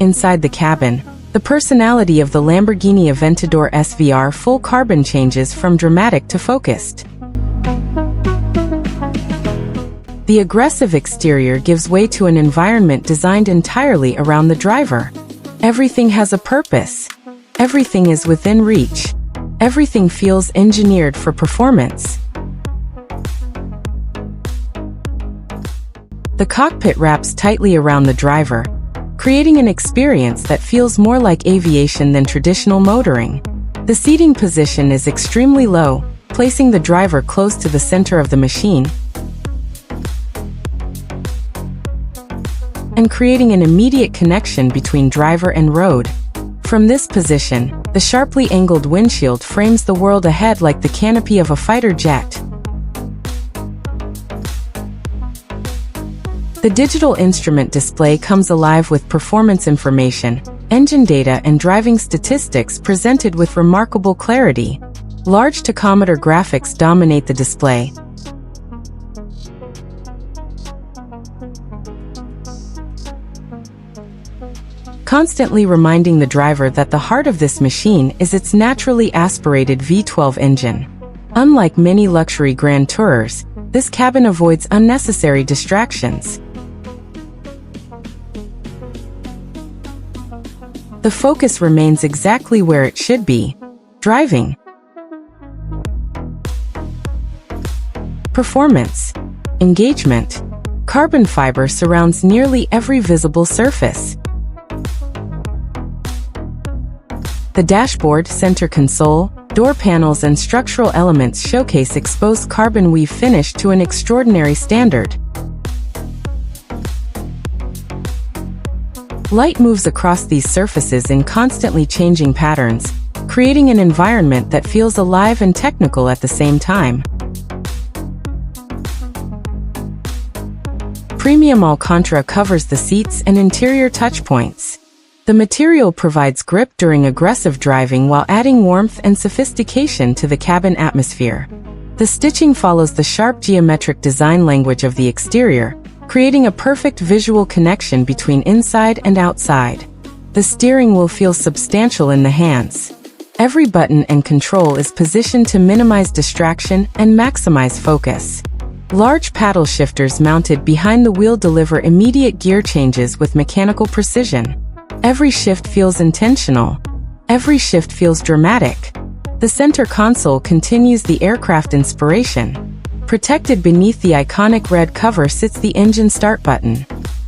Inside the cabin, the personality of the Lamborghini Aventador SVR full carbon changes from dramatic to focused. The aggressive exterior gives way to an environment designed entirely around the driver. Everything has a purpose. Everything is within reach. Everything feels engineered for performance. The cockpit wraps tightly around the driver, creating an experience that feels more like aviation than traditional motoring. The seating position is extremely low, placing the driver close to the center of the machine and creating an immediate connection between driver and road. From this position, the sharply angled windshield frames the world ahead like the canopy of a fighter jet. The digital instrument display comes alive with performance information, engine data and driving statistics presented with remarkable clarity. Large tachometer graphics dominate the display, constantly reminding the driver that the heart of this machine is its naturally aspirated V12 engine. Unlike many luxury Grand Tourers, this cabin avoids unnecessary distractions. The focus remains exactly where it should be: driving. Performance. Engagement. Carbon fiber surrounds nearly every visible surface. The dashboard, center console, door panels and structural elements showcase exposed carbon weave finish to an extraordinary standard. Light moves across these surfaces in constantly changing patterns, creating an environment that feels alive and technical at the same time. Premium Alcantara covers the seats and interior touchpoints. The material provides grip during aggressive driving while adding warmth and sophistication to the cabin atmosphere. The stitching follows the sharp geometric design language of the exterior, creating a perfect visual connection between inside and outside. The steering wheel feels substantial in the hands. Every button and control is positioned to minimize distraction and maximize focus. Large paddle shifters mounted behind the wheel deliver immediate gear changes with mechanical precision. Every shift feels intentional. Every shift feels dramatic. The center console continues the aircraft inspiration. Protected beneath the iconic red cover sits the engine start button.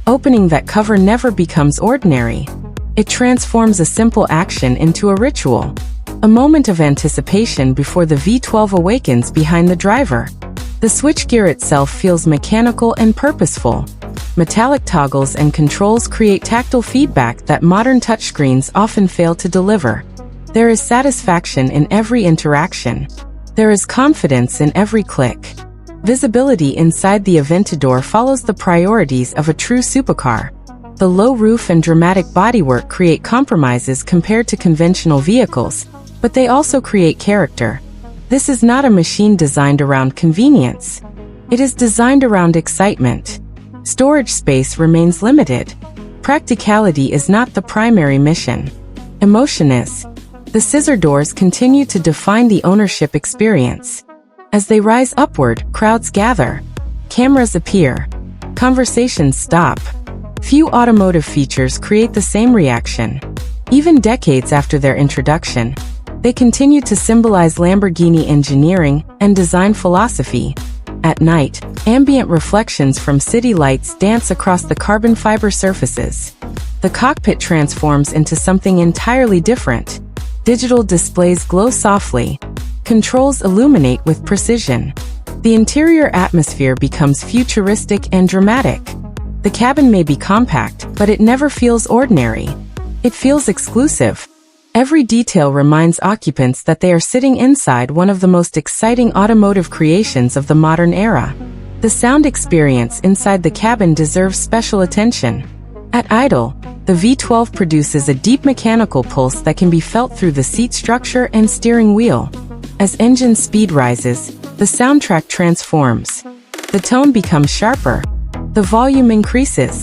Opening that cover never becomes ordinary. It transforms a simple action into a ritual. A moment of anticipation before the V12 awakens behind the driver. The switchgear itself feels mechanical and purposeful. Metallic toggles and controls create tactile feedback that modern touchscreens often fail to deliver. There is satisfaction in every interaction. There is confidence in every click. Visibility inside the Aventador follows the priorities of a true supercar. The low roof and dramatic bodywork create compromises compared to conventional vehicles, but they also create character. This is not a machine designed around convenience. It is designed around excitement. Storage space remains limited. Practicality is not the primary mission. Emotion is. The scissor doors continue to define the ownership experience. As they rise upward, crowds gather. Cameras appear. Conversations stop. Few automotive features create the same reaction. Even decades after their introduction, they continue to symbolize Lamborghini engineering and design philosophy. At night, ambient reflections from city lights dance across the carbon fiber surfaces. The cockpit transforms into something entirely different. Digital displays glow softly. Controls illuminate with precision. The interior atmosphere becomes futuristic and dramatic. The cabin may be compact, but it never feels ordinary. It feels exclusive. Every detail reminds occupants that they are sitting inside one of the most exciting automotive creations of the modern era. The sound experience inside the cabin deserves special attention. At idle, the V12 produces a deep mechanical pulse that can be felt through the seat structure and steering wheel. As engine speed rises, the soundtrack transforms. The tone becomes sharper. The volume increases.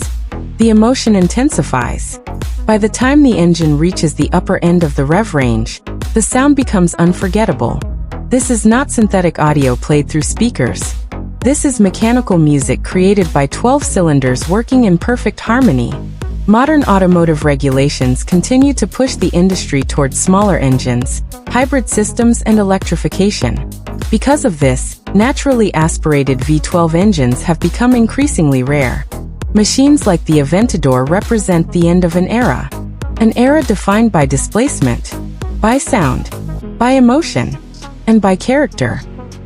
The emotion intensifies. By the time the engine reaches the upper end of the rev range, the sound becomes unforgettable. This is not synthetic audio played through speakers. This is mechanical music created by 12 cylinders working in perfect harmony. Modern automotive regulations continue to push the industry towards smaller engines, hybrid systems, and electrification. Because of this, naturally aspirated V12 engines have become increasingly rare. Machines like the Aventador represent the end of an era defined by displacement, by sound, by emotion, and by character.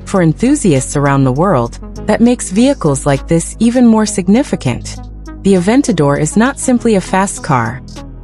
For enthusiasts around the world, that makes vehicles like this even more significant. The Aventador is not simply a fast car.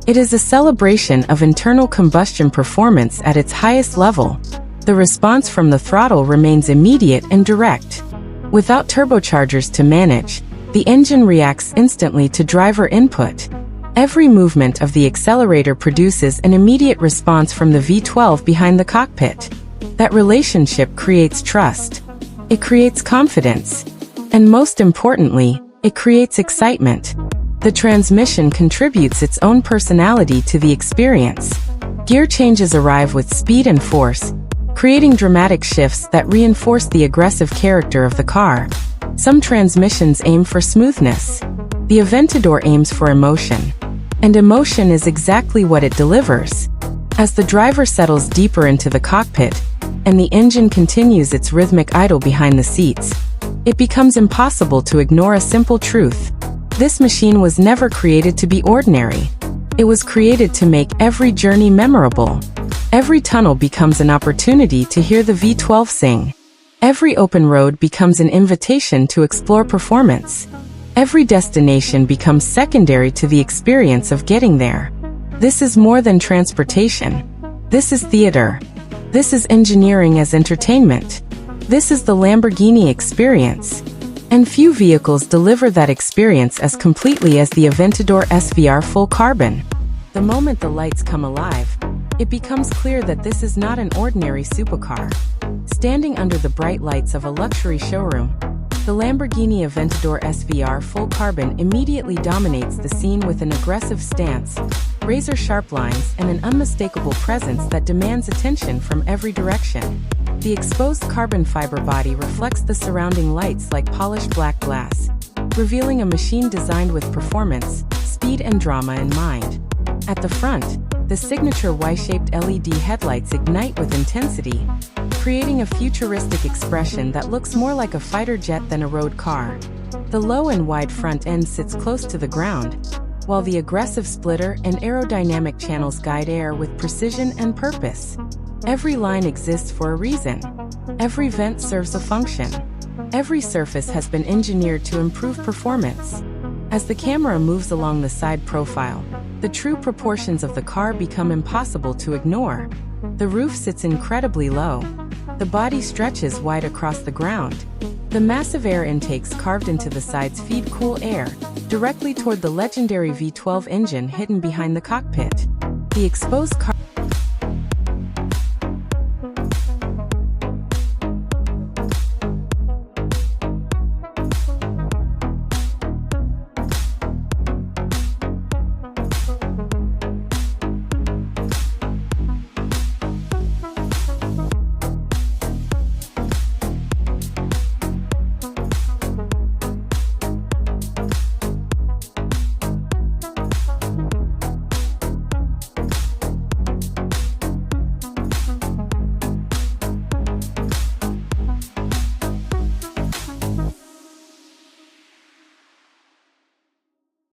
It is a celebration of internal combustion performance at its highest level. The response from the throttle remains immediate and direct. Without turbochargers to manage, the engine reacts instantly to driver input. Every movement of the accelerator produces an immediate response from the V12 behind the cockpit. That relationship creates trust. It creates confidence. And most importantly, it creates excitement. The transmission contributes its own personality to the experience. Gear changes arrive with speed and force, creating dramatic shifts that reinforce the aggressive character of the car. Some transmissions aim for smoothness. The Aventador aims for emotion. And emotion is exactly what it delivers. As the driver settles deeper into the cockpit, and the engine continues its rhythmic idle behind the seats, it becomes impossible to ignore a simple truth. This machine was never created to be ordinary. It was created to make every journey memorable. Every tunnel becomes an opportunity to hear the V12 sing. Every open road becomes an invitation to explore performance. Every destination becomes secondary to the experience of getting there. This is more than transportation. This is theater. This is engineering as entertainment. This is the Lamborghini experience. And few vehicles deliver that experience as completely as the Aventador SVR full carbon. The moment the lights come alive, it becomes clear that this is not an ordinary supercar. Standing under the bright lights of a luxury showroom, the Lamborghini Aventador SVR full carbon immediately dominates the scene with an aggressive stance, razor-sharp lines, and an unmistakable presence that demands attention from every direction. The exposed carbon fiber body reflects the surrounding lights like polished black glass, revealing a machine designed with performance, speed, and drama in mind. At the front, the signature Y-shaped LED headlights ignite with intensity, creating a futuristic expression that looks more like a fighter jet than a road car. The low and wide front end sits close to the ground, while the aggressive splitter and aerodynamic channels guide air with precision and purpose. Every line exists for a reason. Every vent serves a function. Every surface has been engineered to improve performance. As the camera moves along the side profile, the true proportions of the car become impossible to ignore. The roof sits incredibly low. The body stretches wide across the ground. The massive air intakes carved into the sides feed cool air directly toward the legendary V12 engine hidden behind the cockpit. The exposed car